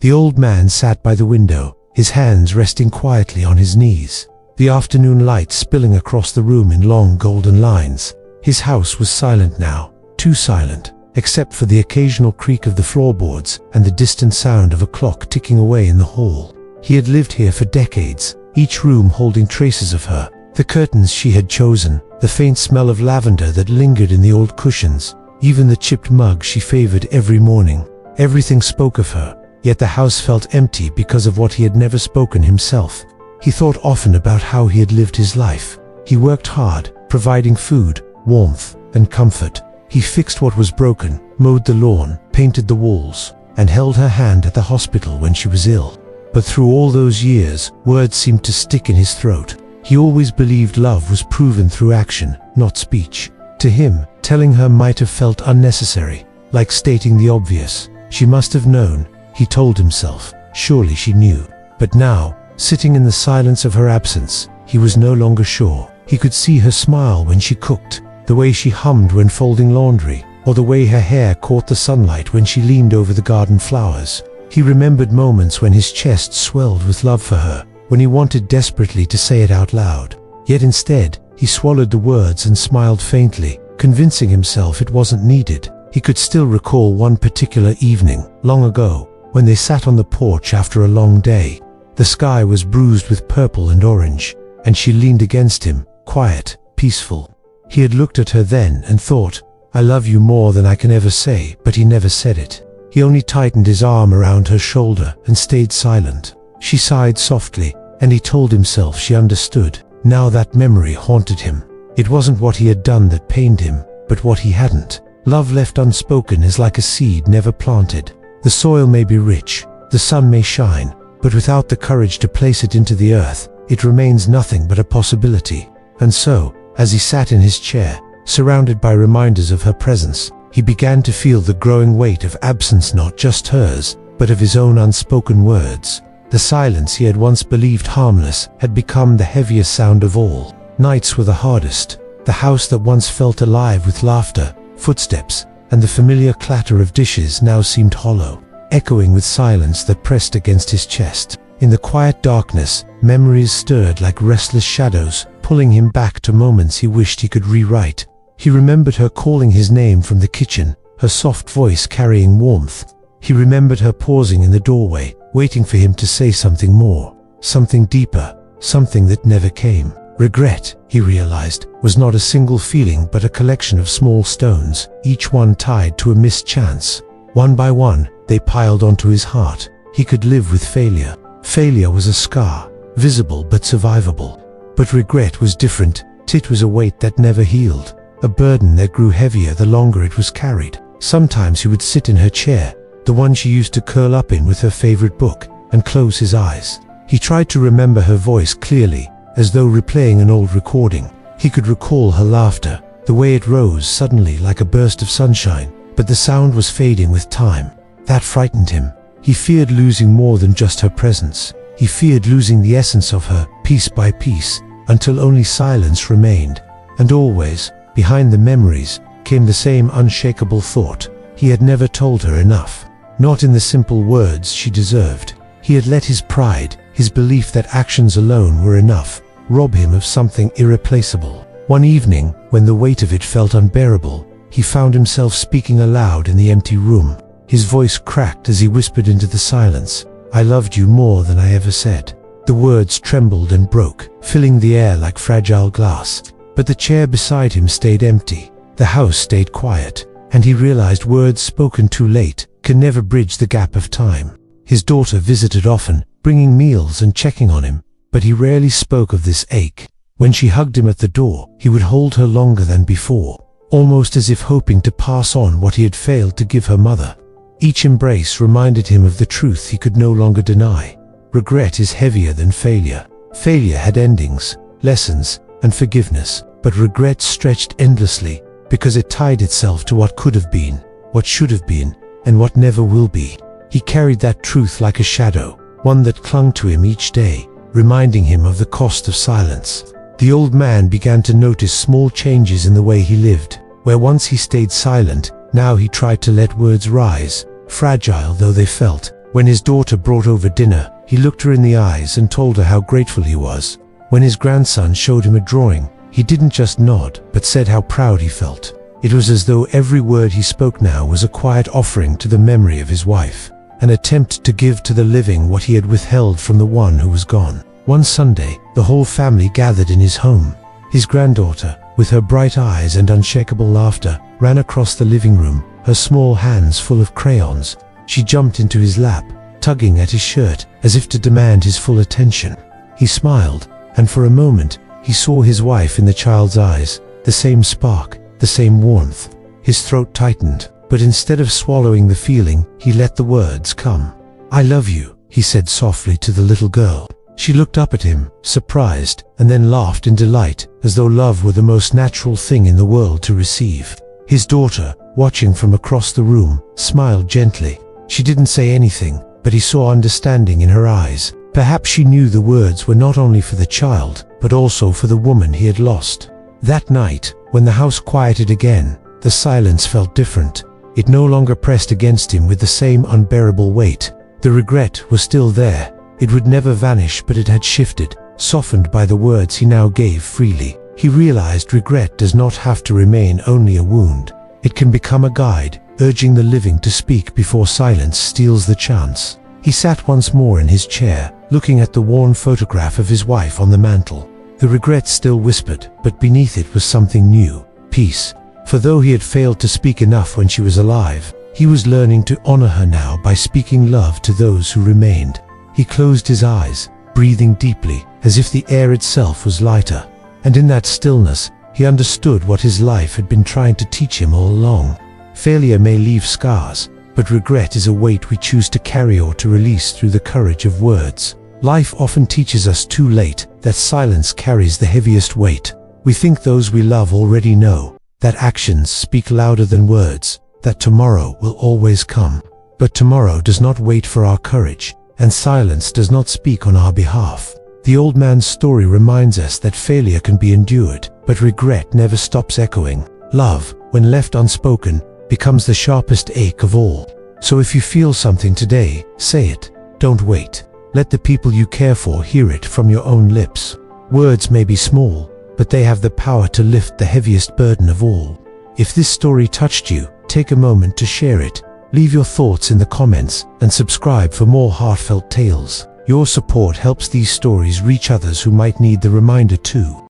The old man sat by the window, his hands resting quietly on his knees, the afternoon light spilling across the room in long golden lines. His house was silent now, too silent, except for the occasional creak of the floorboards and the distant sound of a clock ticking away in the hall. He had lived here for decades, each room holding traces of her, the curtains she had chosen, the faint smell of lavender that lingered in the old cushions, even the chipped mug she favored every morning. Everything spoke of her, yet the house felt empty because of what he had never spoken himself. He thought often about how he had lived his life. He worked hard, providing food, warmth, and comfort. He fixed what was broken, mowed the lawn, painted the walls, and held her hand at the hospital when she was ill. But through all those years, words seemed to stick in his throat. He always believed love was proven through action, not speech. To him, telling her might have felt unnecessary, like stating the obvious. She must have known, he told himself. Surely she knew. But now, sitting in the silence of her absence, he was no longer sure. He could see her smile when she cooked, the way she hummed when folding laundry, or the way her hair caught the sunlight when she leaned over the garden flowers. He remembered moments when his chest swelled with love for her, when he wanted desperately to say it out loud. Yet instead, he swallowed the words and smiled faintly, convincing himself it wasn't needed. He could still recall one particular evening, long ago, when they sat on the porch after a long day. The sky was bruised with purple and orange, and she leaned against him, quiet, peaceful. He had looked at her then and thought, "I love you more than I can ever say," but he never said it. He only tightened his arm around her shoulder and stayed silent. She sighed softly, and he told himself she understood. Now that memory haunted him. It wasn't what he had done that pained him, but what he hadn't. Love left unspoken is like a seed never planted. The soil may be rich, the sun may shine, but without the courage to place it into the earth, it remains nothing but a possibility. And so, as he sat in his chair, surrounded by reminders of her presence, he began to feel the growing weight of absence, not just hers, but of his own unspoken words. The silence he had once believed harmless had become the heaviest sound of all. Nights were the hardest. The house that once felt alive with laughter, footsteps, and the familiar clatter of dishes now seemed hollow, echoing with silence that pressed against his chest. In the quiet darkness, memories stirred like restless shadows, pulling him back to moments he wished he could rewrite. He remembered her calling his name from the kitchen, her soft voice carrying warmth. He remembered her pausing in the doorway, waiting for him to say something more, something deeper, something that never came. Regret, he realized, was not a single feeling but a collection of small stones, each one tied to a missed chance. One by one, they piled onto his heart. He could live with failure. Failure was a scar, visible but survivable. But regret was different. It was a weight that never healed, a burden that grew heavier the longer it was carried. Sometimes he would sit in her chair, the one she used to curl up in with her favorite book, and close his eyes. He tried to remember her voice clearly, as though replaying an old recording. He could recall her laughter, the way it rose suddenly like a burst of sunshine, but the sound was fading with time. That frightened him. He feared losing more than just her presence. He feared losing the essence of her, piece by piece, until only silence remained. And always, behind the memories, came the same unshakable thought. He had never told her enough. Not in the simple words she deserved. He had let his pride, his belief that actions alone were enough, rob him of something irreplaceable. One evening, when the weight of it felt unbearable, he found himself speaking aloud in the empty room. His voice cracked as he whispered into the silence, "I loved you more than I ever said." The words trembled and broke, filling the air like fragile glass. But the chair beside him stayed empty. The house stayed quiet, and he realized words spoken too late can never bridge the gap of time. His daughter visited often, bringing meals and checking on him, but he rarely spoke of this ache. When she hugged him at the door, he would hold her longer than before, almost as if hoping to pass on what he had failed to give her mother. Each embrace reminded him of the truth he could no longer deny. Regret is heavier than failure. Failure had endings, lessons, and forgiveness, but regret stretched endlessly because it tied itself to what could have been, what should have been, and what never will be. He carried that truth like a shadow, one that clung to him each day, reminding him of the cost of silence. The old man began to notice small changes in the way he lived. Where once he stayed silent, now he tried to let words rise, fragile though they felt. When his daughter brought over dinner, he looked her in the eyes and told her how grateful he was. When his grandson showed him a drawing, he didn't just nod, but said how proud he felt. It was as though every word he spoke now was a quiet offering to the memory of his wife, an attempt to give to the living what he had withheld from the one who was gone. One Sunday, the whole family gathered in his home. His granddaughter, with her bright eyes and unshakable laughter, ran across the living room, her small hands full of crayons. She jumped into his lap, tugging at his shirt as if to demand his full attention. He smiled, and for a moment, he saw his wife in the child's eyes, the same spark, the same warmth. His throat tightened, but instead of swallowing the feeling, he let the words come. "I love you," he said softly to the little girl. She looked up at him, surprised, and then laughed in delight, as though love were the most natural thing in the world to receive. His daughter, watching from across the room, smiled gently. She didn't say anything, but he saw understanding in her eyes. Perhaps she knew the words were not only for the child, but also for the woman he had lost. That night, when the house quieted again, the silence felt different. It no longer pressed against him with the same unbearable weight. The regret was still there. It would never vanish, but it had shifted, softened by the words he now gave freely. He realized regret does not have to remain only a wound. It can become a guide, urging the living to speak before silence steals the chance. He sat once more in his chair, looking at the worn photograph of his wife on the mantel. The regret still whispered, but beneath it was something new, peace. For though he had failed to speak enough when she was alive, he was learning to honor her now by speaking love to those who remained. He closed his eyes, breathing deeply, as if the air itself was lighter. And in that stillness, he understood what his life had been trying to teach him all along. Failure may leave scars, but regret is a weight we choose to carry or to release through the courage of words. Life often teaches us too late that silence carries the heaviest weight. We think those we love already know, that actions speak louder than words, that tomorrow will always come. But tomorrow does not wait for our courage, and silence does not speak on our behalf. The old man's story reminds us that failure can be endured, but regret never stops echoing. Love, when left unspoken, becomes the sharpest ache of all. So if you feel something today, say it. Don't wait. Let the people you care for hear it from your own lips. Words may be small, but they have the power to lift the heaviest burden of all. If this story touched you, take a moment to share it. Leave your thoughts in the comments and subscribe for more heartfelt tales. Your support helps these stories reach others who might need the reminder too.